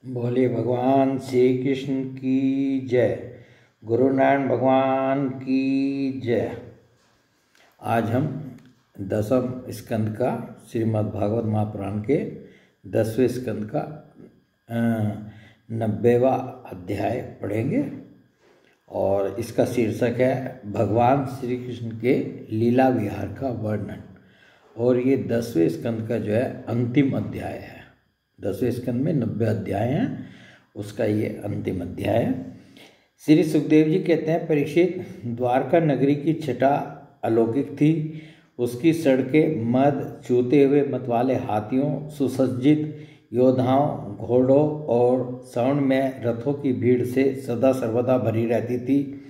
बोले भगवान श्री कृष्ण की जय। गुरु नारायण भगवान की जय। आज हम 10वें स्कंद का श्रीमद् भागवत महापुराण के 10वें स्कंद का 90वां अध्याय पढ़ेंगे और इसका शीर्षक है भगवान श्री कृष्ण के लीला विहार का वर्णन। और ये 10वें स्कंद का जो है अंतिम अध्याय है। 10वें स्कंद में 90 अध्याय हैं, उसका ये अंतिम अध्याय है। श्री सुखदेव जी कहते हैं, परीक्षित, द्वारका नगरी की छटा अलौकिक थी। उसकी सड़कें मद चूते हुए मतवाले हाथियों, सुसज्जित योद्धाओं, घोड़ों और स्वर्ण में रथों की भीड़ से सदा सर्वदा भरी रहती थी।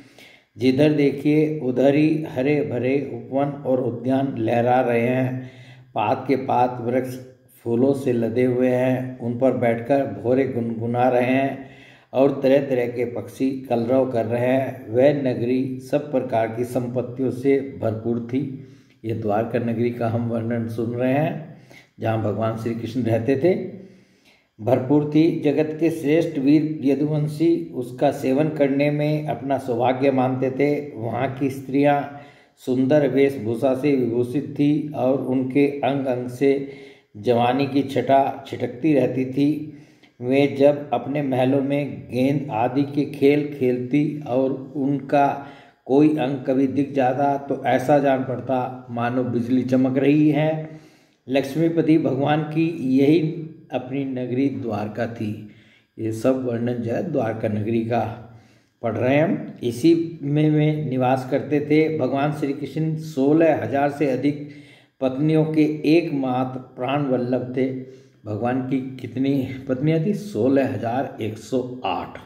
जिधर देखिए उधर ही हरे भरे उपवन और उद्यान लहरा रहे हैं। पात के पात वृक्ष फूलों से लदे हुए हैं, उन पर बैठकर भौरे गुनगुना रहे हैं और तरह तरह के पक्षी कलरव कर रहे हैं। वह नगरी सब प्रकार की संपत्तियों से भरपूर थी। ये द्वारका नगरी का हम वर्णन सुन रहे हैं, जहाँ भगवान श्री कृष्ण रहते थे। भरपूर थी। जगत के श्रेष्ठ वीर यदुवंशी उसका सेवन करने में अपना सौभाग्य मानते थे। वहाँ की स्त्रियाँ सुंदर वेशभूषा से विभूषित थी और उनके अंग अंग से जवानी की छटा छिटकती रहती थी। वे जब अपने महलों में गेंद आदि के खेल खेलती और उनका कोई अंग कभी दिख जाता तो ऐसा जान पड़ता मानो बिजली चमक रही है। लक्ष्मीपति भगवान की यही अपनी नगरी द्वारका थी। ये सब वर्णन जो है द्वारका नगरी का पढ़ रहे हैं हम। इसी में वे निवास करते थे। भगवान श्री कृष्ण 16,000 से अधिक पत्नियों के एकमात्र प्राण वल्लभ थे। भगवान की कितनी पत्नियां थी? 16,108।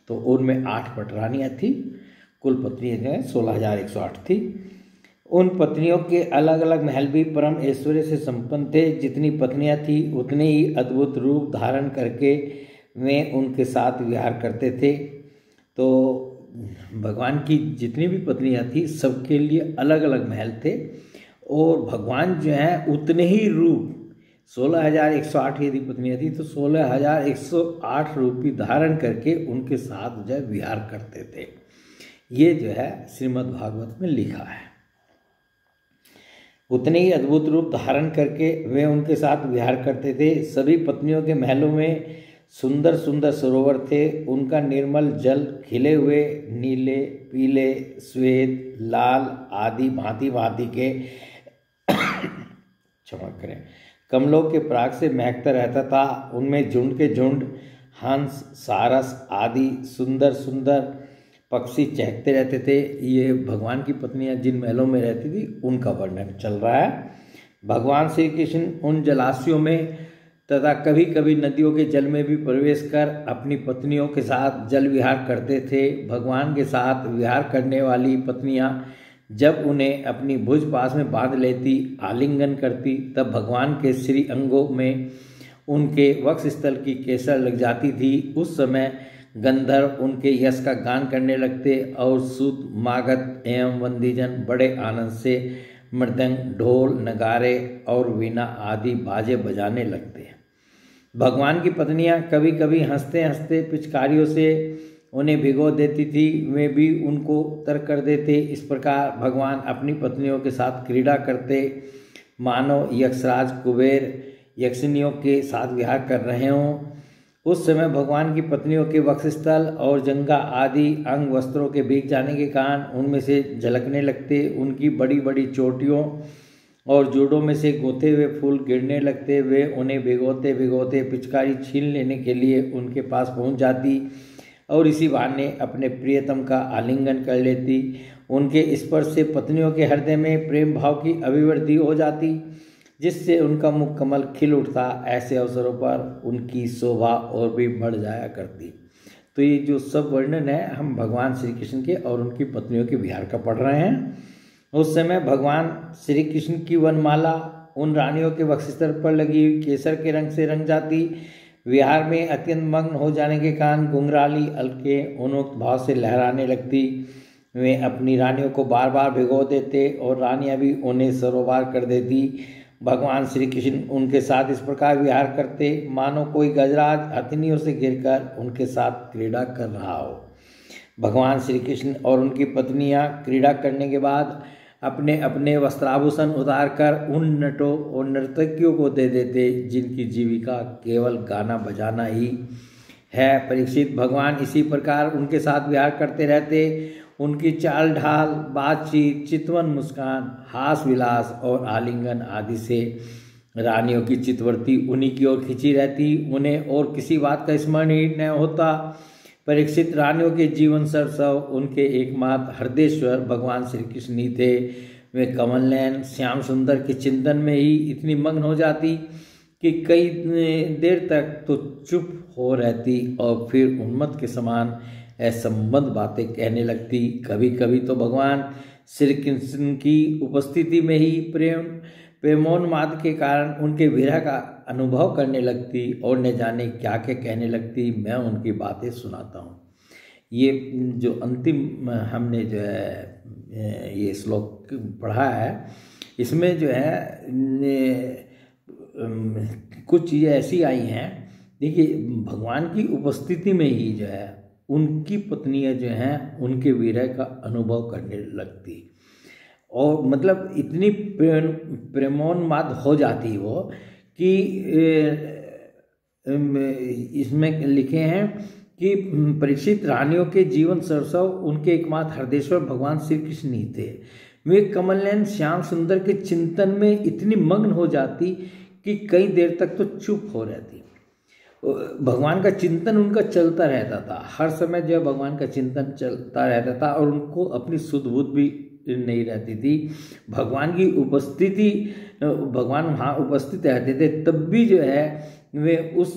तो उनमें 8 पटरानियाँ थी। कुल पत्नियाँ जो है 16,108 थी। उन पत्नियों के अलग अलग महल भी परम ऐश्वर्य से संपन्न थे। जितनी पत्नियां थी उतने ही अद्भुत रूप धारण करके वे उनके साथ विहार करते थे। तो भगवान की जितनी भी पत्नियां थी सबके लिए अलग अलग महल थे और भगवान जो है उतने ही रूप 16,108 यदि पत्नियां थी तो 16,108 रूप भी धारण करके उनके साथ जो है विहार करते थे। ये जो है श्रीमद् भागवत में लिखा है। उतने ही अद्भुत रूप धारण करके वे उनके साथ विहार करते थे। सभी पत्नियों के महलों में सुंदर सुंदर सरोवर थे। उनका निर्मल जल खिले हुए नीले, पीले, श्वेत, लाल आदि भांति भांति के क्षमा करें कमलों के पराग से महकता रहता था। उनमें झुंड के झुंड हंस, सारस आदि सुंदर सुंदर पक्षी चहकते रहते थे। ये भगवान की पत्नियां जिन महलों में रहती थी उनका वर्णन चल रहा है। भगवान श्री कृष्ण उन जलाशयों में तथा कभी कभी नदियों के जल में भी प्रवेश कर अपनी पत्नियों के साथ जल विहार करते थे। भगवान के साथ विहार करने वाली पत्नियां जब उन्हें अपनी भुज पास में बांध लेती, आलिंगन करती, तब भगवान के श्री अंगों में उनके वक्षस्थल की केसर लग जाती थी। उस समय गंधर्व उनके यश का गान करने लगते और सूत, मागध एवं वंदीजन बड़े आनंद से मृदंग, ढोल, नगारे और वीणा आदि बाजे बजाने लगते। भगवान की पत्नियां कभी कभी हंसते हंसते पिचकारियों से उन्हें भिगो देती थी। वे भी उनको तर्क कर देते। इस प्रकार भगवान अपनी पत्नियों के साथ क्रीड़ा करते मानो यक्षराज कुबेर यक्षिनियों के साथ विहार कर रहे हों। उस समय भगवान की पत्नियों के वक्षस्थल और जंघा आदि अंग वस्त्रों के भीग जाने के कारण उनमें से झलकने लगते। उनकी बड़ी बड़ी चोटियों और जोड़ों में से गोते हुए फूल गिरने लगते। वे उन्हें भिगोते भिगोते पिचकारी छीन लेने के लिए उनके पास पहुंच जाती और इसी बहाने अपने प्रियतम का आलिंगन कर लेती। उनके स्पर्श से पत्नियों के हृदय में प्रेम भाव की अभिवृद्धि हो जाती, जिससे उनका मुख कमल खिल उठता। ऐसे अवसरों पर उनकी शोभा और भी बढ़ जाया करती। तो ये जो सब वर्णन है हम भगवान श्री कृष्ण के और उनकी पत्नियों के विहार का पढ़ रहे हैं। उस समय भगवान श्री कृष्ण की वनमाला उन रानियों के वक्षस्थल पर लगी हुई केसर के रंग से रंग जाती। विहार में अत्यंत मग्न हो जाने के कारण घुंघराली अलके उन्मुक्त भाव से लहराने लगती। वे अपनी रानियों को बार बार भिगो देते और रानियां भी उन्हें सरोवार कर देती। भगवान श्री कृष्ण उनके साथ इस प्रकार विहार करते मानो कोई गजराज हथिनियों से घिरकर उनके साथ क्रीड़ा कर रहा हो। भगवान श्री कृष्ण और उनकी पत्नियां क्रीड़ा करने के बाद अपने अपने वस्त्राभूषण उतार कर उन नटों और नर्तकियों को दे देते जिनकी जीविका केवल गाना बजाना ही है। परीक्षित, भगवान इसी प्रकार उनके साथ विहार करते रहते। उनकी चाल ढाल, बातचीत, चितवन मुस्कान, हास विलास और आलिंगन आदि से रानियों की चित्तवृत्ति उन्हीं की ओर खिंची रहती। उन्हें और किसी बात का स्मरण ही न होता। परीक्षित, रानियों के जीवन सर्वस्व उनके एकमात्र हृदयेश्वर भगवान श्री कृष्ण ही थे। वे कमल नयन श्याम सुंदर के चिंतन में ही इतनी मग्न हो जाती कि कई देर तक तो चुप हो रहती और फिर उन्मत्त के समान असंबद्ध बातें कहने लगती। कभी कभी तो भगवान श्री कृष्ण की उपस्थिति में ही प्रेमोन्माद के कारण उनके विरह का अनुभव करने लगती और न जाने क्या क्या कहने लगती। मैं उनकी बातें सुनाता हूँ। ये जो अंतिम हमने जो है ये श्लोक पढ़ा है, इसमें जो है कुछ चीज़ें ऐसी आई हैं। देखिए, भगवान की उपस्थिति में ही जो है उनकी पत्नियां जो हैं उनके विरह का अनुभव करने लगती और मतलब इतनी प्रेमोन्माद हो जाती वो कि इसमें लिखे हैं कि परीक्षित, रानियों के जीवन सर्वस्व उनके एकमात्र हृदयेश्वर भगवान श्री कृष्ण ही थे। वे कमल नयन श्याम सुंदर के चिंतन में इतनी मग्न हो जाती कि कई देर तक तो चुप हो रहती। भगवान का चिंतन उनका चलता रहता था, हर समय जो है भगवान का चिंतन चलता रहता था और उनको अपनी सुध बुध भी नहीं रहती थी। भगवान की उपस्थिति, भगवान वहाँ उपस्थित रहते थे तब भी जो है वे उस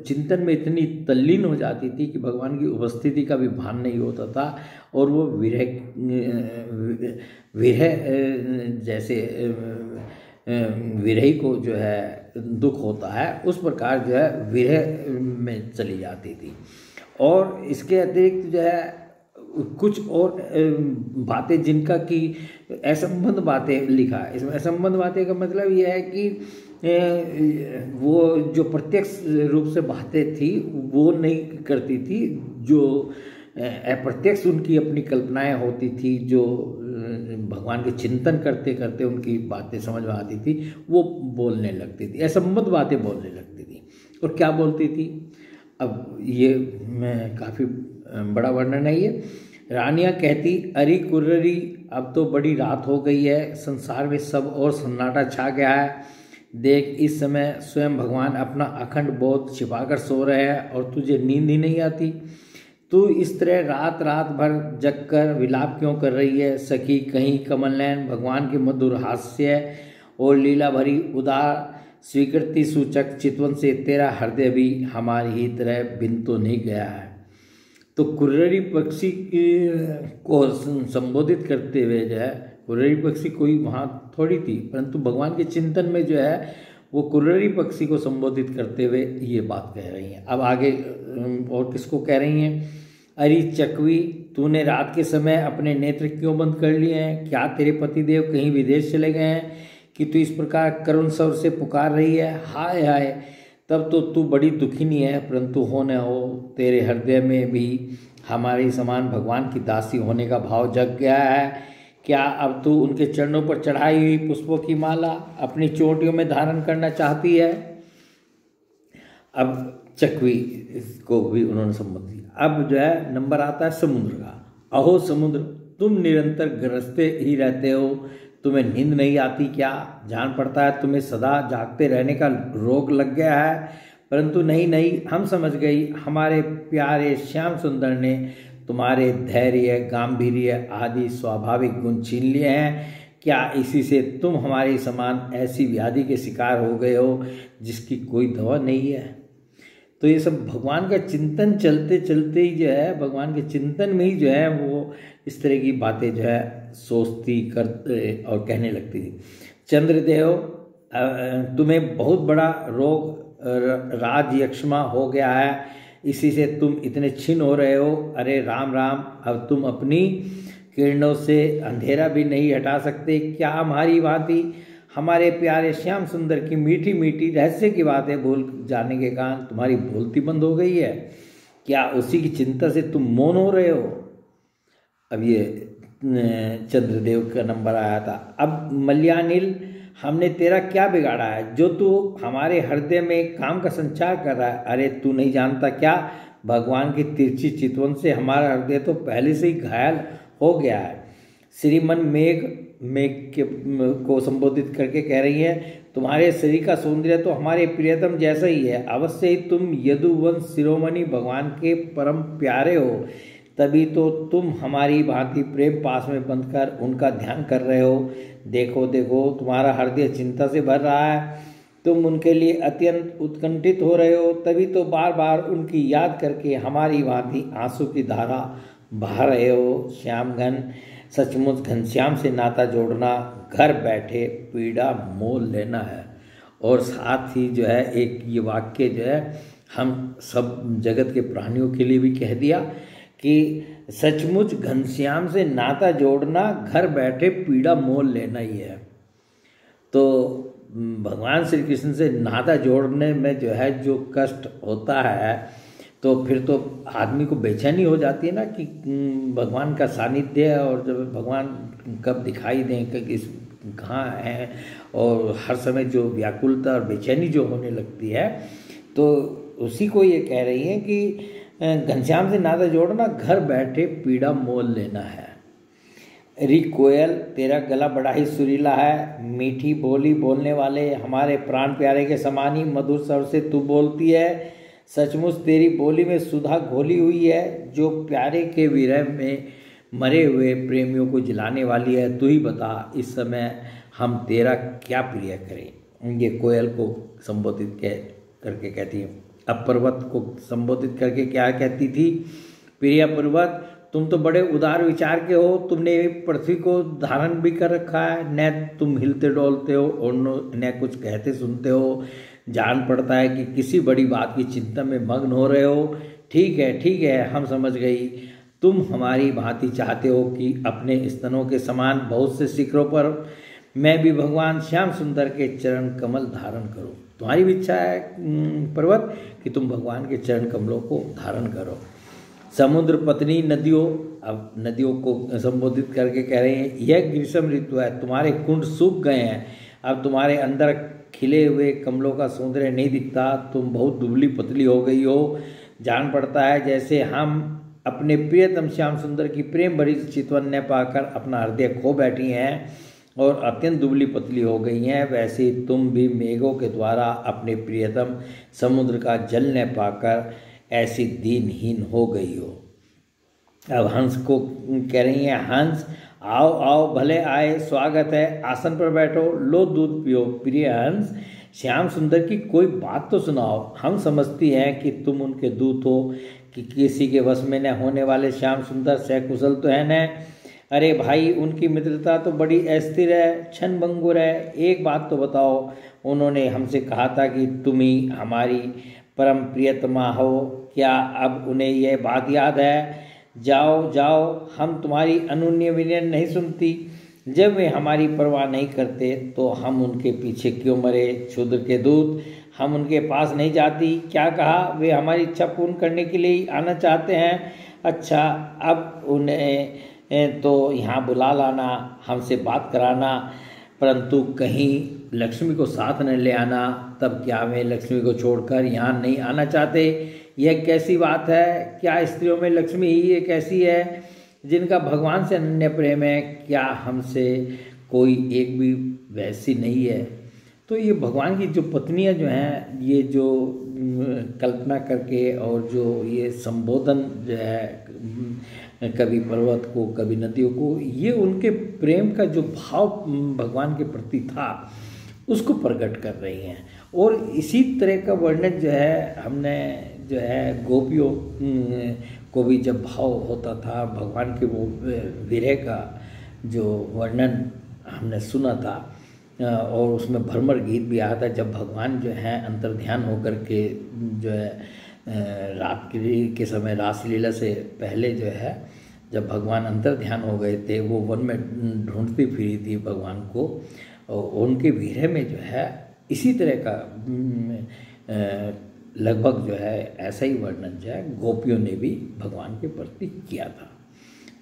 चिंतन में इतनी तल्लीन हो जाती थी कि भगवान की उपस्थिति का भी भान नहीं होता था और वो विरह जैसे विरही को जो है दुख होता है उस प्रकार जो है विरह में चली जाती थी। और इसके अतिरिक्त जो है कुछ और बातें जिनका कि असंबद्ध बातें लिखा है। इसमें असंबद्ध बातें का मतलब यह है कि वो जो प्रत्यक्ष रूप से बातें थी वो नहीं करती थी, जो अप्रत्यक्ष उनकी अपनी कल्पनाएं होती थी, जो भगवान के चिंतन करते करते उनकी बातें समझ में आती थी, वो बोलने लगती थी, असंबद्ध बातें बोलने लगती थी। और क्या बोलती थी, अब ये मैं काफ़ी बड़ा वर्णन है ये। रानियां कहती, अरे कुर्ररी, अब तो बड़ी रात हो गई है, संसार में सब और सन्नाटा छा गया है। देख, इस समय स्वयं भगवान अपना अखंड बोध छिपाकर सो रहे हैं और तुझे नींद ही नहीं आती। तू इस तरह रात रात भर जगकर विलाप क्यों कर रही है सखी? कहीं कमल नयन भगवान के मधुर हास्य और लीला भरी उदार स्वीकृति सूचक चितवन से तेरा हृदय भी हमारी ही तरह बिन तो नहीं गया है। तो कुर्ररी पक्षी को संबोधित करते हुए जो है, कुर्ररी पक्षी कोई वहाँ थोड़ी थी, परंतु भगवान के चिंतन में जो है वो कुर्ररी पक्षी को संबोधित करते हुए ये बात कह रही हैं। अब आगे और किसको कह रही हैं? अरे चकवी, तूने रात के समय अपने नेत्र क्यों बंद कर लिए हैं? क्या तेरे पतिदेव कहीं विदेश चले गए हैं कि तू इस प्रकार करुण स्वर से पुकार रही है? हाय हाय, तब तो तू बड़ी दुखिनी है, परंतु हो न हो तेरे हृदय में भी हमारे समान भगवान की दासी होने का भाव जग गया है। क्या अब तू उनके चरणों पर चढ़ाई हुई पुष्पों की माला अपनी चोटियों में धारण करना चाहती है? अब चकवी को भी उन्होंने सम्मत दिया। अब जो है नंबर आता है समुद्र का। अहो समुद्र, तुम निरंतर गरजते ही रहते हो, तुम्हें नींद नहीं आती क्या? जान पड़ता है तुम्हें सदा जागते रहने का रोग लग गया है, परंतु नहीं नहीं, हम समझ गई, हमारे प्यारे श्याम सुंदर ने तुम्हारे धैर्य, गांभीर्य आदि स्वाभाविक गुण छीन लिए हैं। क्या इसी से तुम हमारे समान ऐसी व्याधि के शिकार हो गए हो जिसकी कोई दवा नहीं है? तो ये सब भगवान का चिंतन चलते चलते ही जो है, भगवान के चिंतन में ही जो है वो इस तरह की बातें जो है सोचती करते और कहने लगती थी। चंद्रदेव, तुम्हें बहुत बड़ा रोग राजयक्ष्मा हो गया है, इसी से तुम इतने छिन्न हो रहे हो। अरे राम राम, अब तुम अपनी किरणों से अंधेरा भी नहीं हटा सकते क्या? हमारी भांति हमारे प्यारे श्याम सुंदर की मीठी मीठी रहस्य की बातें भूल जाने के कारण तुम्हारी बोलती बंद हो गई है? क्या उसी की चिंता से तुम मौन हो रहे हो? अब ये चंद्रदेव का नंबर आया था। अब मल्यानिल, हमने तेरा क्या बिगाड़ा है जो तू हमारे हृदय में काम का संचार कर रहा है? अरे तू नहीं जानता क्या? भगवान की तिरछी चितवन से हमारा हृदय तो पहले से ही घायल हो गया है। श्रीमन मेघ को संबोधित करके कह रही है, तुम्हारे शरीर का सौंदर्य तो हमारे प्रियतम जैसा ही है। अवश्य ही तुम यदुवंश शिरोमणि भगवान के परम प्यारे हो, तभी तो तुम हमारी भांति प्रेम पास में बंध कर उनका ध्यान कर रहे हो। देखो देखो, तुम्हारा हृदय चिंता से भर रहा है। तुम उनके लिए अत्यंत उत्कंठित हो रहे हो, तभी तो बार बार उनकी याद करके हमारी भांति आंसू की धारा बहा रहे हो। श्यामघन, सचमुच घनश्याम से नाता जोड़ना घर बैठे पीड़ा मोल लेना है। और साथ ही जो है एक ये वाक्य जो है हम सब जगत के प्राणियों के लिए भी कह दिया कि सचमुच घनश्याम से नाता जोड़ना घर बैठे पीड़ा मोल लेना ही है। तो भगवान श्री कृष्ण से नाता जोड़ने में जो है जो कष्ट होता है, तो फिर तो आदमी को बेचैनी हो जाती है ना कि भगवान का सानिध्य है और जब भगवान कब दिखाई दें कि कहाँ हैं, और हर समय जो व्याकुलता और बेचैनी जो होने लगती है, तो उसी को ये कह रही हैं कि घनश्याम से नाता जोड़ना घर बैठे पीड़ा मोल लेना है। री कोयल, तेरा गला बड़ा ही सुरीला है। मीठी बोली बोलने वाले हमारे प्राण प्यारे के समान ही मधुर स्वर से तू बोलती है। सचमुच तेरी बोली में सुधा घोली हुई है, जो प्यारे के विरह में मरे हुए प्रेमियों को जिलाने वाली है। तू ही बता, इस समय हम तेरा क्या प्रिय करें? ये कोयल को संबोधित करके कहती है। अब पर्वत को संबोधित करके क्या कहती थी? प्रिय पर्वत, तुम तो बड़े उदार विचार के हो। तुमने पृथ्वी को धारण भी कर रखा है, न तुम हिलते डोलते हो और न कुछ कहते सुनते हो। जान पड़ता है कि किसी बड़ी बात की चिंता में मग्न हो रहे हो। ठीक है, हम समझ गई। तुम हमारी भांति चाहते हो कि अपने स्तनों के समान बहुत से शिखरों पर मैं भी भगवान श्याम सुंदर के चरण कमल धारण करूं। तुम्हारी भी इच्छा है पर्वत कि तुम भगवान के चरण कमलों को धारण करो। समुद्र पत्नी नदियों, अब नदियों को संबोधित करके कह रहे हैं, यह ग्रीष्म ऋतु है, तुम्हारे कुंड सूख गए हैं। अब तुम्हारे अंदर खिले हुए कमलों का सौंदर्य नहीं दिखता। तुम बहुत दुबली पतली हो गई हो। जान पड़ता है जैसे हम अपने प्रियतम श्याम सुंदर की प्रेम भरी चितवन न पाकर अपना हृदय खो बैठी हैं और अत्यंत दुबली पतली हो गई हैं, वैसे ही तुम भी मेघों के द्वारा अपने प्रियतम समुद्र का जल न पाकर ऐसी दीनहीन हो गई हो। अब हंस को कह रही हैं, हंस आओ आओ, भले आए, स्वागत है, आसन पर बैठो, लो दूध पियो। प्रिय हंस, श्याम सुंदर की कोई बात तो सुनाओ। हम समझती हैं कि तुम उनके दूत हो, कि किसी के वश में न होने वाले श्याम सुंदर सकुशल तो है न? अरे भाई, उनकी मित्रता तो बड़ी अस्थिर है, क्षण भंगुर है। एक बात तो बताओ, उन्होंने हमसे कहा था कि तुम ही हमारी परम प्रियतमा हो, क्या अब उन्हें यह बात याद है? जाओ जाओ, हम तुम्हारी अनुनय विनय नहीं सुनती। जब वे हमारी परवाह नहीं करते तो हम उनके पीछे क्यों मरे? क्षुद्र के दूत, हम उनके पास नहीं जाती। क्या कहा? वे हमारी इच्छा पूर्ण करने के लिए आना चाहते हैं। अच्छा, अब उन्हें तो यहाँ बुला लाना, हमसे बात कराना, परंतु कहीं लक्ष्मी को साथ न ले आना। तब क्या वे लक्ष्मी को छोड़कर यहाँ नहीं आना चाहते? यह कैसी बात है? क्या स्त्रियों में लक्ष्मी ही एक ऐसी है जिनका भगवान से अनन्य प्रेम है? क्या हमसे कोई एक भी वैसी नहीं है? तो ये भगवान की जो पत्नियां जो हैं, ये जो कल्पना करके और जो ये संबोधन जो है कभी पर्वत को कभी नदियों को, ये उनके प्रेम का जो भाव भगवान के प्रति था उसको प्रकट कर रही हैं। और इसी तरह का वर्णन जो है हमने जो है गोपियों को भी जब भाव होता था भगवान के वो विरह का जो वर्णन हमने सुना था, और उसमें भ्रमर गीत भी आया था जब भगवान जो है अंतर्ध्यान होकर के जो है रात्रि के समय रासलीला से पहले जो है जब भगवान अंतर्ध्यान हो गए थे, वो वन में ढूंढती फिरी थी भगवान को, और उनके विरह में जो है इसी तरह का लगभग जो है ऐसा ही वर्णन जो है गोपियों ने भी भगवान के प्रति किया था।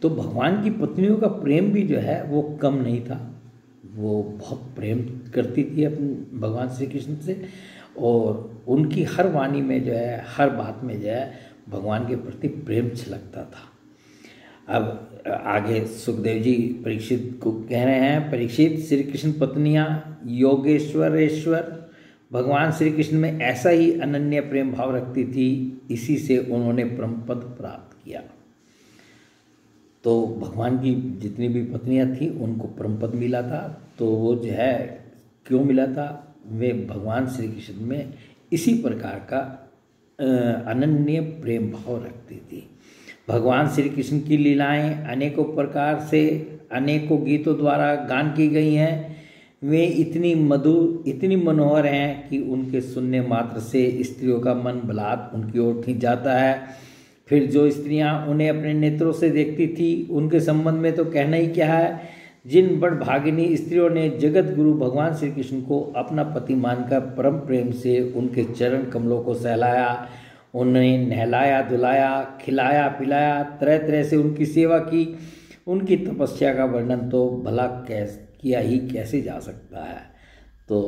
तो भगवान की पत्नियों का प्रेम भी जो है वो कम नहीं था, वो बहुत प्रेम करती थी अपने भगवान श्री कृष्ण से, और उनकी हर वाणी में जो है, हर बात में जो है भगवान के प्रति प्रेम छलकता था। अब आगे सुखदेव जी परीक्षित को कह रहे हैं, परीक्षित, श्री कृष्ण पत्नियां योगेश्वरेश्वर भगवान श्री कृष्ण में ऐसा ही अनन्य प्रेम भाव रखती थी, इसी से उन्होंने परम पद प्राप्त किया। तो भगवान की जितनी भी पत्नियां थी उनको परम पद मिला था। तो वो जो है क्यों मिला था, वे भगवान श्री कृष्ण में इसी प्रकार का अनन्य प्रेम भाव रखती थी। भगवान श्री कृष्ण की लीलाएं अनेकों प्रकार से अनेकों गीतों द्वारा गान की गई हैं। वे इतनी मधुर, इतनी मनोहर हैं कि उनके सुनने मात्र से स्त्रियों का मन बलात् उनकी ओर खींच जाता है। फिर जो स्त्रियां उन्हें अपने नेत्रों से देखती थी, उनके संबंध में तो कहना ही क्या है। जिन बड़भागिनी स्त्रियों ने जगत गुरु भगवान श्री कृष्ण को अपना पति मानकर परम प्रेम से उनके चरण कमलों को सहलाया, उन्हें नहलाया धुलाया, खिलाया पिलाया, तरह तरह से उनकी सेवा की, उनकी तपस्या का वर्णन तो भला किया ही कैसे जा सकता है। तो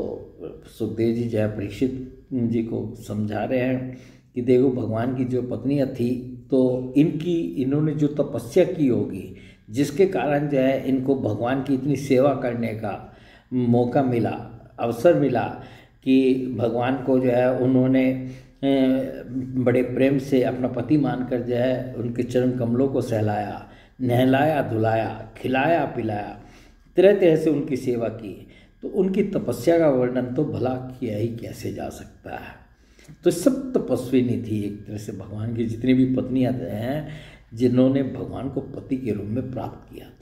सुखदेव जी जो है परीक्षित जी को समझा रहे हैं कि देखो भगवान की जो पत्नियां थी, तो इन्होंने जो तपस्या की होगी, जिसके कारण जो है इनको भगवान की इतनी सेवा करने का मौका मिला, अवसर मिला कि भगवान को जो है उन्होंने बड़े प्रेम से अपना पति मानकर जो है उनके चरण कमलों को सहलाया, नहलाया धुलाया, खिलाया पिलाया, तरह तरह से उनकी सेवा की। तो उनकी तपस्या का वर्णन तो भला किया ही कैसे जा सकता है। तो सब तपस्विनी थी एक तरह से भगवान की जितनी भी पत्नियां हैं, जिन्होंने भगवान को पति के रूप में प्राप्त किया था।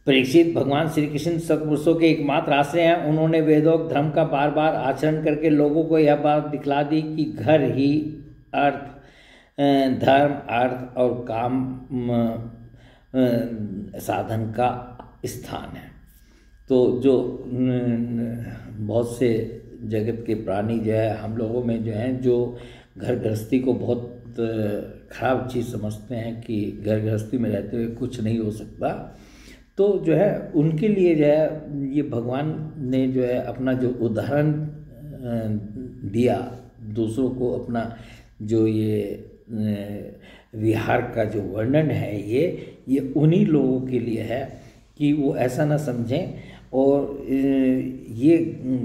परीक्षित, भगवान श्री कृष्ण सत्पुरुषों के एकमात्र आश्रय हैं। उन्होंने वेदोक्त धर्म का बार बार आचरण करके लोगों को यह बात दिखला दी कि घर ही धर्म अर्थ और काम साधन का स्थान है। तो जो बहुत से जगत के प्राणी जो है, हम लोगों में जो हैं, जो घर गृहस्थी को बहुत खराब चीज़ समझते हैं कि घर गृहस्थी में रहते हुए कुछ नहीं हो सकता, तो जो है उनके लिए जो है ये भगवान ने जो है अपना जो उदाहरण दिया दूसरों को, अपना जो ये विहार का जो वर्णन है ये उन्हीं लोगों के लिए है कि वो ऐसा ना समझें। और ये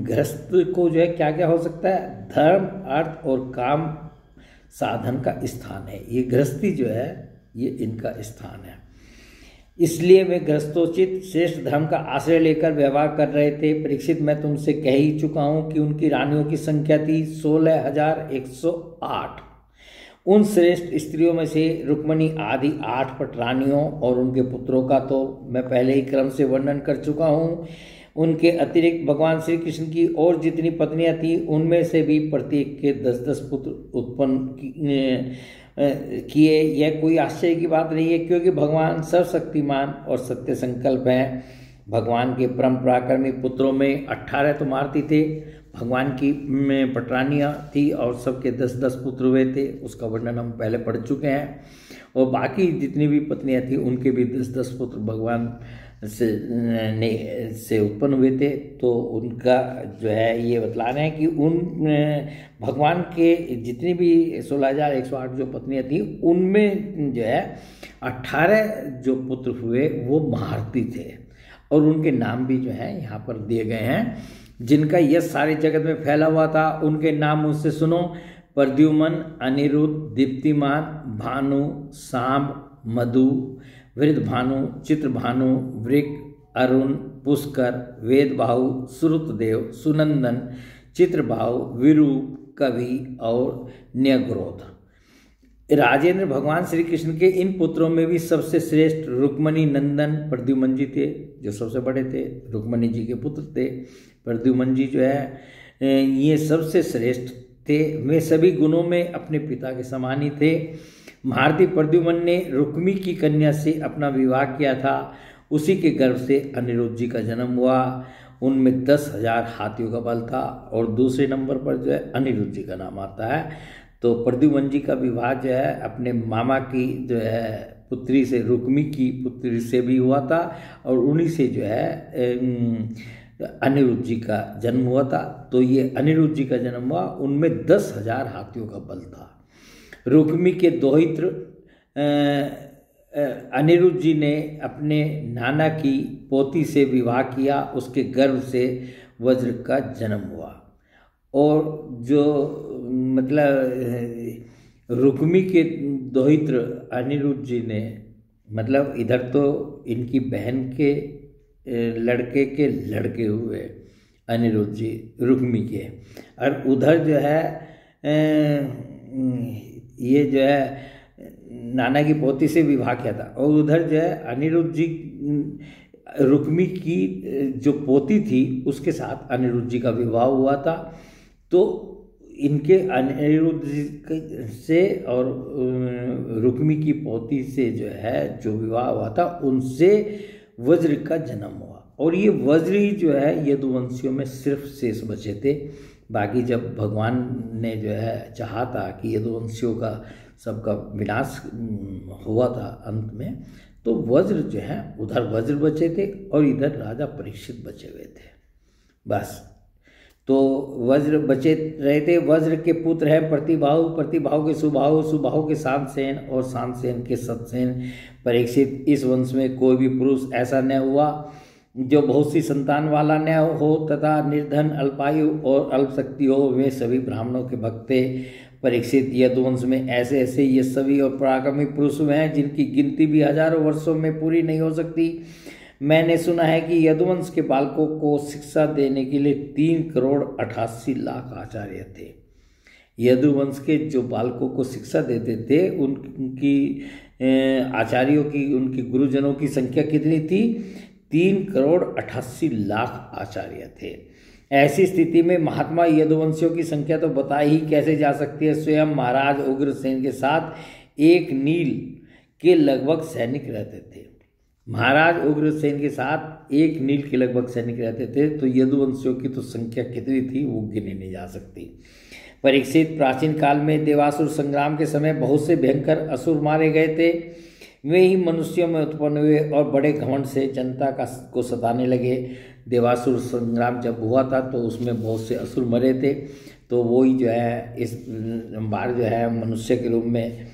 गृहस्थ को जो है क्या क्या हो सकता है, धर्म अर्थ और काम साधन का स्थान है। ये गृहस्थी जो है ये इनका स्थान है। इसलिए वे गृहस्थोचित श्रेष्ठ धर्म का आश्रय लेकर व्यवहार कर रहे थे। परीक्षित, मैं तुमसे कह ही चुका हूँ कि उनकी रानियों की संख्या थी 16,108। उन श्रेष्ठ स्त्रियों में से रुक्मणी आदि 8 पटरानियों और उनके पुत्रों का तो मैं पहले ही क्रम से वर्णन कर चुका हूँ। उनके अतिरिक्त भगवान श्री कृष्ण की और जितनी पत्नियां थीं, उनमें से भी प्रत्येक के 10-10 पुत्र उत्पन्न किए। यह कोई आश्चर्य की बात नहीं है, क्योंकि भगवान सर्वशक्तिमान और सत्य संकल्प हैं। भगवान के परम पराक्रमी पुत्रों में 18 तो मारती थे, भगवान की पटरानियाँ थी और सबके 10-10 पुत्र हुए थे, उसका वर्णन हम पहले पढ़ चुके हैं। और बाकी जितनी भी पत्नियाँ थी उनके भी 10-10 पुत्र भगवान से उत्पन्न हुए थे। तो उनका जो है ये बतला रहे हैं कि उन भगवान के जितनी भी 16,108 जो पत्नियाँ थी, उनमें जो है 18 जो पुत्र हुए वो महारथी थे, और उनके नाम भी जो है यहाँ पर दिए गए हैं, जिनका यश सारे जगत में फैला हुआ था। उनके नाम मुझसे सुनो: प्रद्युमन, अनिरुद्ध, दीप्तिमान, भानु, सांब, मधु, वृद्धभानु, चित्रभानु, वृक, अरुण, पुष्कर, वेदबाहु, श्रुतदेव, सुनंदन, चित्रबाहु, विरूप, कवि और न्यग्रोध। राजेंद्र भगवान श्री कृष्ण के इन पुत्रों में भी सबसे श्रेष्ठ रुक्मणी नंदन प्रद्युमन जी थे, जो सबसे बड़े थे। रुक्मणी जी के पुत्र थे प्रद्युमन जी, जो है ये सबसे श्रेष्ठ थे। वे सभी गुणों में अपने पिता के समान ही थे। महारथी प्रद्युमन ने रुक्मी की कन्या से अपना विवाह किया था। उसी के गर्भ से अनिरुद्ध जी का जन्म हुआ। उनमें 10,000 हाथियों का बल था। और दूसरे नंबर पर जो है अनिरुद्ध जी का नाम आता है। तो प्रद्युम्न जी का विवाह जो है अपने मामा की जो है पुत्री से, रुक्मी की पुत्री से भी हुआ था, और उन्हीं से जो है अनिरुद्ध जी का जन्म हुआ था। तो ये अनिरुद्ध जी का जन्म हुआ, उनमें 10,000 हाथियों का बल था। रुक्मी के दोहित्र अनिरुद्ध जी ने अपने नाना की पोती से विवाह किया, उसके गर्भ से वज्र का जन्म हुआ। और जो मतलब रुक्मी के दोहित्र अनिरुद्ध जी ने, मतलब इधर तो इनकी बहन के लड़के के लड़के हुए अनिरुद्ध जी रुक्मी के, और उधर जो है ये जो है नाना की पोती से विवाह किया था। और उधर जो है अनिरुद्ध जी रुक्मी की जो पोती थी उसके साथ अनिरुद्ध जी का विवाह हुआ था। तो इनके अनिरुद्ध जी से और रुक्मी की पोती से जो है जो विवाह हुआ था उनसे वज्र का जन्म हुआ। और ये वज्र ही जो है यदुवंशियों में सिर्फ शेष बचे थे। बाकी जब भगवान ने जो है चाहा था कि यदुवंशियों का सबका विनाश हुआ था अंत में, तो वज्र जो है उधर वज्र बचे थे और इधर राजा परीक्षित बचे हुए थे बस। तो वज्र बचे रहे थे। वज्र के पुत्र हैं प्रतिबाहु, प्रतिबाहु के सुबाहु, सुबाहु के शांतसेन और शांतसेन के सतसेन। परीक्षित, इस वंश में कोई भी पुरुष ऐसा न हुआ जो बहुत सी संतान वाला न हो तथा निर्धन, अल्पायु और अल्पशक्ति हो। वे सभी ब्राह्मणों के भक्त थे। परीक्षित, यदुवंश में ऐसे ऐसे यशस्वी और पराक्रमी पुरुष हैं जिनकी गिनती भी हजारों वर्षों में पूरी नहीं हो सकती। मैंने सुना है कि यदुवंश के बालकों को शिक्षा देने के लिए 3,88,00,000 आचार्य थे। यदुवंश के जो बालकों को शिक्षा देते थे उनकी आचार्यों की, उनकी गुरुजनों की संख्या कितनी थी? 3,88,00,000 आचार्य थे। ऐसी स्थिति में महात्मा यदुवंशियों की संख्या तो बता ही कैसे जा सकती है। स्वयं महाराज उग्रसेन के साथ एक नील के लगभग सैनिक रहते थे। महाराज उग्रसेन के साथ एक नील के लगभग सैनिक रहते थे। तो यदुवंशियों की तो संख्या कितनी थी वो गिनी नहीं जा सकती। परीक्षित, प्राचीन काल में देवासुर संग्राम के समय बहुत से भयंकर असुर मारे गए थे। वे ही मनुष्यों में उत्पन्न हुए और बड़े घमंड से जनता को सताने लगे। देवासुर संग्राम जब हुआ था तो उसमें बहुत से असुर मरे थे। तो वो ही जो है इस बार जो है मनुष्य के रूप में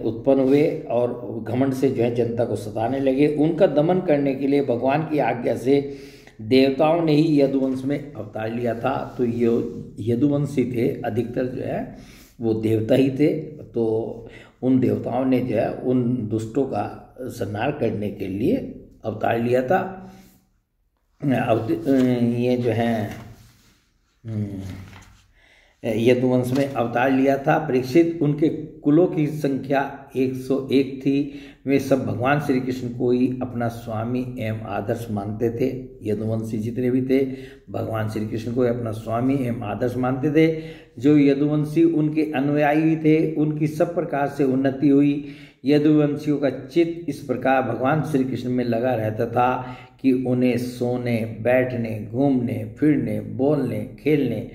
उत्पन्न हुए और घमंड से जो है जनता को सताने लगे। उनका दमन करने के लिए भगवान की आज्ञा से देवताओं ने ही यदुवंश में अवतार लिया था। तो ये यदुवंशी थे, अधिकतर जो है वो देवता ही थे। तो उन देवताओं ने जो है उन दुष्टों का संहार करने के लिए अवतार लिया था। ये जो है यदुवंश में अवतार लिया था। परीक्षित, उनके कुलों की संख्या 101 थी। वे सब भगवान श्री कृष्ण को ही अपना स्वामी एवं आदर्श मानते थे। यदुवंशी जितने भी थे भगवान श्री कृष्ण को अपना स्वामी एवं आदर्श मानते थे। जो यदुवंशी उनके अनुयायी थे उनकी सब प्रकार से उन्नति हुई। यदुवंशियों का चित्त इस प्रकार भगवान श्री कृष्ण में लगा रहता था कि उन्हें सोने, बैठने, घूमने फिरने, बोलने, खेलने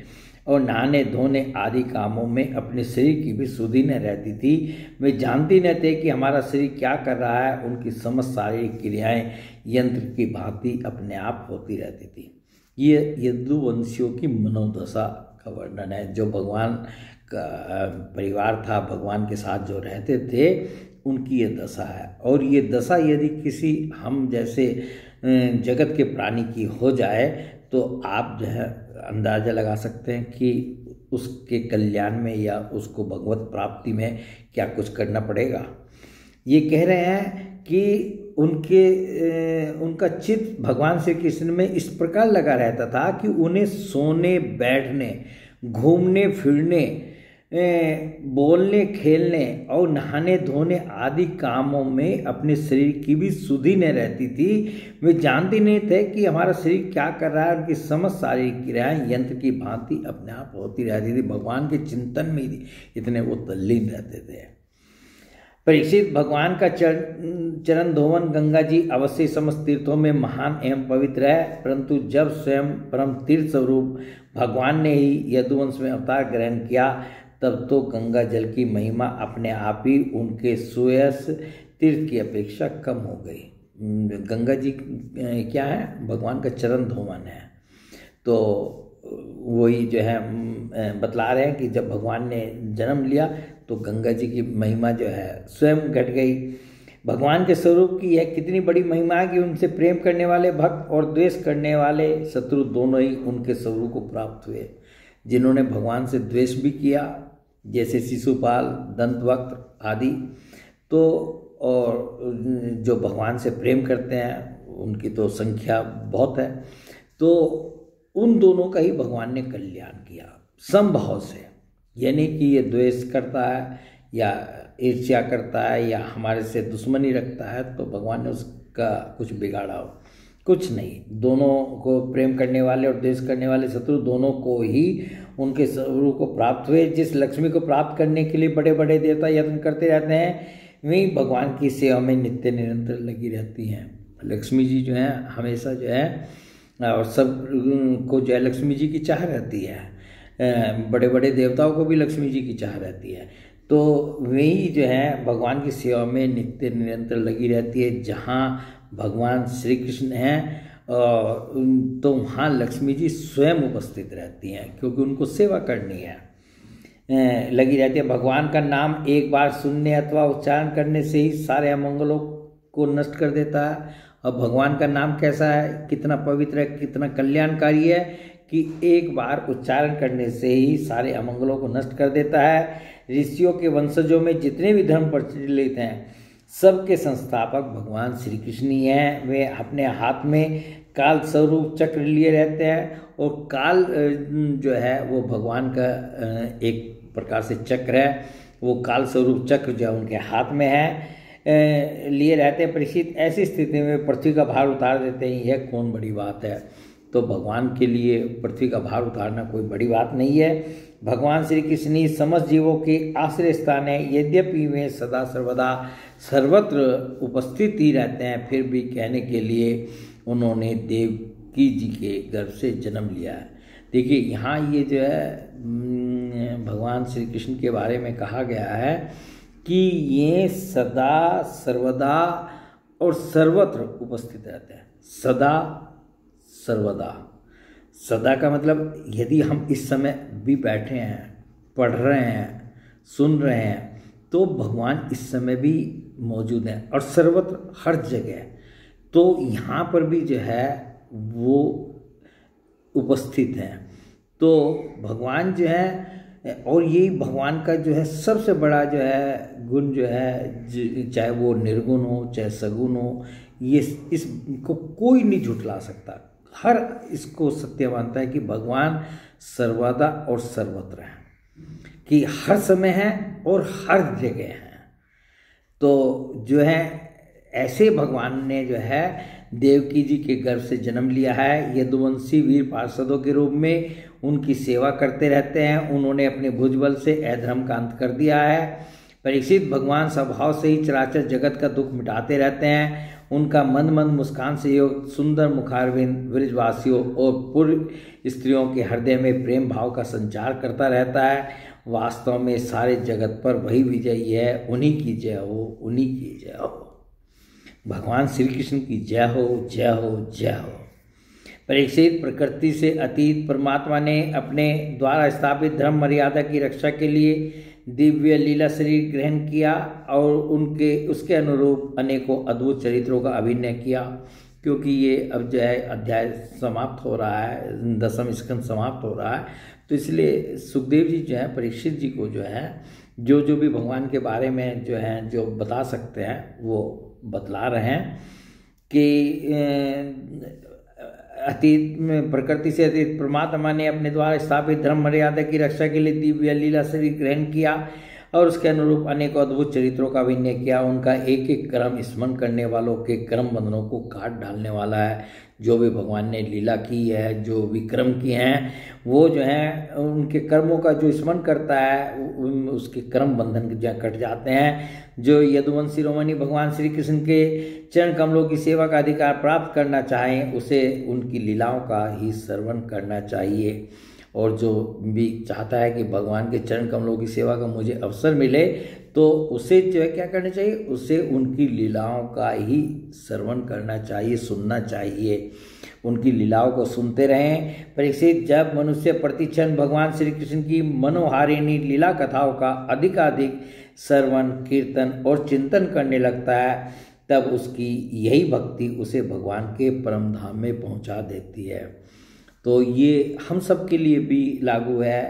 और नहाने धोने आदि कामों में अपने शरीर की भी सुधि न रहती थी। वे जानते न थे कि हमारा शरीर क्या कर रहा है। उनकी समस्त शारीरिक क्रियाएं यंत्र की भांति अपने आप होती रहती थी। ये यदुवंशियों की मनोदशा का वर्णन है। जो भगवान का परिवार था, भगवान के साथ जो रहते थे, उनकी ये दशा है। और ये दशा यदि किसी हम जैसे जगत के प्राणी की हो जाए तो आप जो है अंदाज़ा लगा सकते हैं कि उसके कल्याण में या उसको भगवत प्राप्ति में क्या कुछ करना पड़ेगा। ये कह रहे हैं कि उनका चित्त भगवान श्री कृष्ण में इस प्रकार लगा रहता था कि उन्हें सोने, बैठने, घूमने फिरने, बोलने, खेलने और नहाने धोने आदि कामों में अपने शरीर की भी सुधि न रहती थी। वे जानते नहीं थे कि हमारा शरीर क्या कर रहा है। उनकी समस्त शारीरिक क्रियाएं यंत्र की भांति अपने आप होती रहती थी। भगवान के चिंतन में इतने वो तल्लीन रहते थे। परीक्षित, भगवान का चरण धोवन गंगा जी अवश्य समस्त तीर्थों में महान एवं पवित्र है, परंतु जब स्वयं परम तीर्थ स्वरूप भगवान ने ही यदुवंश में अवतार ग्रहण किया, तब तो गंगा जल की महिमा अपने आप ही उनके सुयस तीर्थ की अपेक्षा कम हो गई। गंगा जी क्या है? भगवान का चरण धोवन है। तो वही जो है बतला रहे हैं कि जब भगवान ने जन्म लिया तो गंगा जी की महिमा जो है स्वयं घट गई। भगवान के स्वरूप की यह कितनी बड़ी महिमा है कि उनसे प्रेम करने वाले भक्त और द्वेष करने वाले शत्रु दोनों ही उनके स्वरूप को प्राप्त हुए। जिन्होंने भगवान से द्वेष भी किया, जैसे शिशुपाल, दंतवक्त्र आदि, तो और जो भगवान से प्रेम करते हैं उनकी तो संख्या बहुत है। तो उन दोनों का ही भगवान ने कल्याण किया समभाव से, यानी कि ये द्वेष करता है या ईर्ष्या करता है या हमारे से दुश्मनी रखता है तो भगवान ने उसका कुछ बिगाड़ा हो? कुछ नहीं। दोनों को प्रेम करने वाले और द्वेष करने वाले शत्रु दोनों को ही उनके स्वरूप को प्राप्त हुए। जिस लक्ष्मी को प्राप्त करने के लिए बड़े बड़े देवता यत्न करते रहते हैं, वही भगवान की सेवा में नित्य निरंतर लगी रहती हैं। लक्ष्मी जी जो है हमेशा जो है और सब को जो है लक्ष्मी जी की चाह रहती है। बड़े बड़े देवताओं को भी लक्ष्मी जी की चाह रहती है। तो वही जो है भगवान की सेवा में नित्य निरंतर लगी रहती है। जहाँ भगवान श्री कृष्ण हैं तो वहाँ लक्ष्मी जी स्वयं उपस्थित रहती हैं, क्योंकि उनको सेवा करनी है, लगी रहती है। भगवान का नाम एक बार सुनने अथवा उच्चारण करने से ही सारे अमंगलों को नष्ट कर देता है। और भगवान का नाम कैसा है, कितना पवित्र है, कितना कल्याणकारी है कि एक बार उच्चारण करने से ही सारे अमंगलों को नष्ट कर देता है। ऋषियों के वंशजों में जितने भी धर्म प्रचलित हैं, सबके संस्थापक भगवान श्री कृष्ण ही हैं। वे अपने हाथ में काल स्वरूप चक्र लिए रहते हैं और काल जो है वो भगवान का एक प्रकार से चक्र है। वो काल स्वरूप चक्र जो है उनके हाथ में है, लिए रहते हैं। परीक्षित, ऐसी स्थिति में पृथ्वी का भार उतार देते हैं, यह कौन बड़ी बात है? तो भगवान के लिए पृथ्वी का भार उतारना कोई बड़ी बात नहीं है। भगवान श्री कृष्ण ही समस्त जीवों के आश्रय स्थान है। यद्यपि वे सदा सर्वदा सर्वत्र उपस्थित ही रहते हैं, फिर भी कहने के लिए उन्होंने देवकी जी के गर्भ से जन्म लिया है। देखिए यहाँ ये जो है भगवान श्री कृष्ण के बारे में कहा गया है कि ये सदा सर्वदा और सर्वत्र उपस्थित रहते हैं। सदा सर्वदा, सदा का मतलब यदि हम इस समय भी बैठे हैं, पढ़ रहे हैं, सुन रहे हैं, तो भगवान इस समय भी मौजूद हैं और सर्वत्र हर जगह। तो यहाँ पर भी जो है वो उपस्थित हैं। तो भगवान जो है, और यही भगवान का जो है सबसे बड़ा जो है गुण जो है, चाहे वो निर्गुण हो चाहे सगुण हो, ये इसको कोई नहीं झुठला सकता। हर इसको सत्य मानता है कि भगवान सर्वदा और सर्वत्र है, कि हर समय है और हर जगह है। तो जो है ऐसे भगवान ने जो है देवकी जी के गर्भ से जन्म लिया है। यदुवंशी वीर पार्षदों के रूप में उनकी सेवा करते रहते हैं। उन्होंने अपने भुजबल से अधर्म का अंत कर दिया है। परीक्षित, भगवान स्वभाव से ही चराचर जगत का दुख मिटाते रहते हैं। उनका मंद मंद मुस्कान से युक्त सुंदर मुखारविंद ब्रजवासियों और पूर्व स्त्रियों के हृदय में प्रेम भाव का संचार करता रहता है। वास्तव में सारे जगत पर वही विजयी है। उन्हीं की जय हो, उन्हीं की जय हो। भगवान श्री कृष्ण की जय हो, जय हो, जय हो। परीक्षित, प्रकृति से अतीत परमात्मा ने अपने द्वारा स्थापित धर्म मर्यादा की रक्षा के लिए दिव्य लीला शरीर ग्रहण किया और उसके अनुरूप अनेकों अद्भुत चरित्रों का अभिनय किया। क्योंकि ये अब जो है अध्याय समाप्त हो रहा है, 10वां स्कंद समाप्त हो रहा है, तो इसलिए सुखदेव जी जो है परीक्षित जी को जो है जो भी भगवान के बारे में जो है जो बता सकते हैं वो बतला रहे हैं कि अतीत में प्रकृति से अतीत परमात्मा ने अपने द्वारा स्थापित धर्म मर्यादा की रक्षा के लिए दिव्य लीला शरीर ग्रहण किया और उसके अनुरूप अनेक अद्भुत चरित्रों का अभिनय किया। उनका एक एक कर्म स्मरण करने वालों के कर्म बंधनों को काट डालने वाला है। जो भी भगवान ने लीला की है, जो भी कर्म किए हैं, वो जो है उनके कर्मों का जो स्मरण करता है उसके कर्म बंधन जो कट जाते हैं। जो यदुवंशी शिरोमणि भगवान श्री कृष्ण के चरण कमलों की सेवा का अधिकार प्राप्त करना चाहें, उसे उनकी लीलाओं का ही श्रवण करना चाहिए। और जो भी चाहता है कि भगवान के चरण कमलों की सेवा का मुझे अवसर मिले, तो उसे जो है क्या करना चाहिए, उसे उनकी लीलाओं का ही श्रवण करना चाहिए, सुनना चाहिए। उनकी लीलाओं को सुनते रहें। परीक्षित, जब मनुष्य प्रतिक्षण भगवान श्री कृष्ण की मनोहारिणी लीला कथाओं का अधिकाधिक श्रवण, कीर्तन और चिंतन करने लगता है, तब उसकी यही भक्ति उसे भगवान के परम धाम में पहुंचा देती है। तो ये हम सब के लिए भी लागू है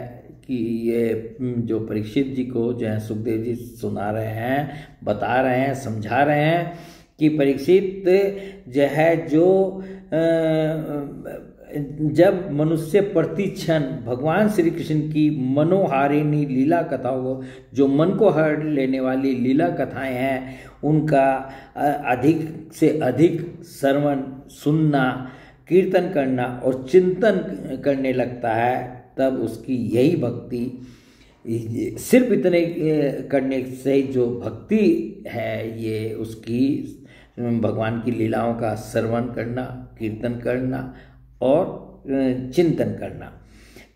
कि ये जो परीक्षित जी को जो है सुखदेव जी सुना रहे हैं, बता रहे हैं, समझा रहे हैं कि परीक्षित जो है जो जब मनुष्य प्रतिक्षण भगवान श्री कृष्ण की मनोहारिणी लीला कथाओं को, जो मन को हर लेने वाली लीला कथाएं हैं, उनका अधिक से अधिक श्रवण, सुनना, कीर्तन करना और चिंतन करने लगता है, तब उसकी यही भक्ति, सिर्फ इतने करने से जो भक्ति है, ये उसकी भगवान की लीलाओं का श्रवण करना, कीर्तन करना और चिंतन करना,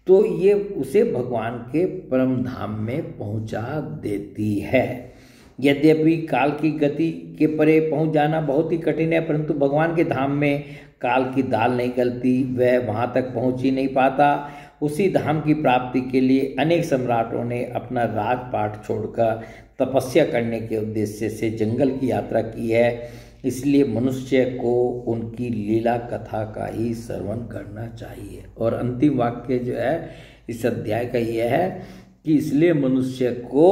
तो ये उसे भगवान के परम धाम में पहुंचा देती है। यद्यपि काल की गति के परे पहुंच जाना बहुत ही कठिन है, परंतु भगवान के धाम में काल की दाल नहीं गलती, वह वहां तक पहुंच ही नहीं पाता। उसी धाम की प्राप्ति के लिए अनेक सम्राटों ने अपना राजपाट छोड़कर तपस्या करने के उद्देश्य से जंगल की यात्रा की है। इसलिए मनुष्य को उनकी लीला कथा का ही श्रवण करना चाहिए। और अंतिम वाक्य जो है इस अध्याय का यह है कि इसलिए मनुष्य को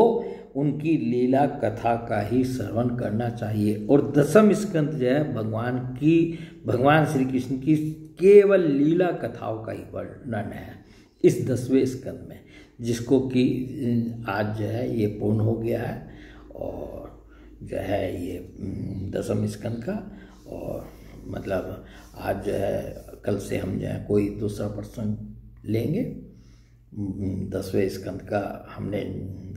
उनकी लीला कथा का ही श्रवण करना चाहिए। और दसम स्कंद जो है भगवान श्री कृष्ण की केवल लीला कथाओं का ही वर्णन है इस 10वें स्कंद में, जिसको कि आज जो है ये पूर्ण हो गया है। और जो है ये 10वें स्कंद का, और मतलब आज जो है कल से हम जो है कोई दूसरा प्रसंग लेंगे। 10वें स्कंद का हमने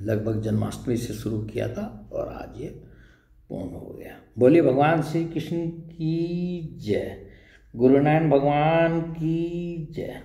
लगभग जन्माष्टमी से शुरू किया था और आज ये पूर्ण हो गया। बोलिए भगवान श्री कृष्ण की जय, गुरु नानक भगवान की जय।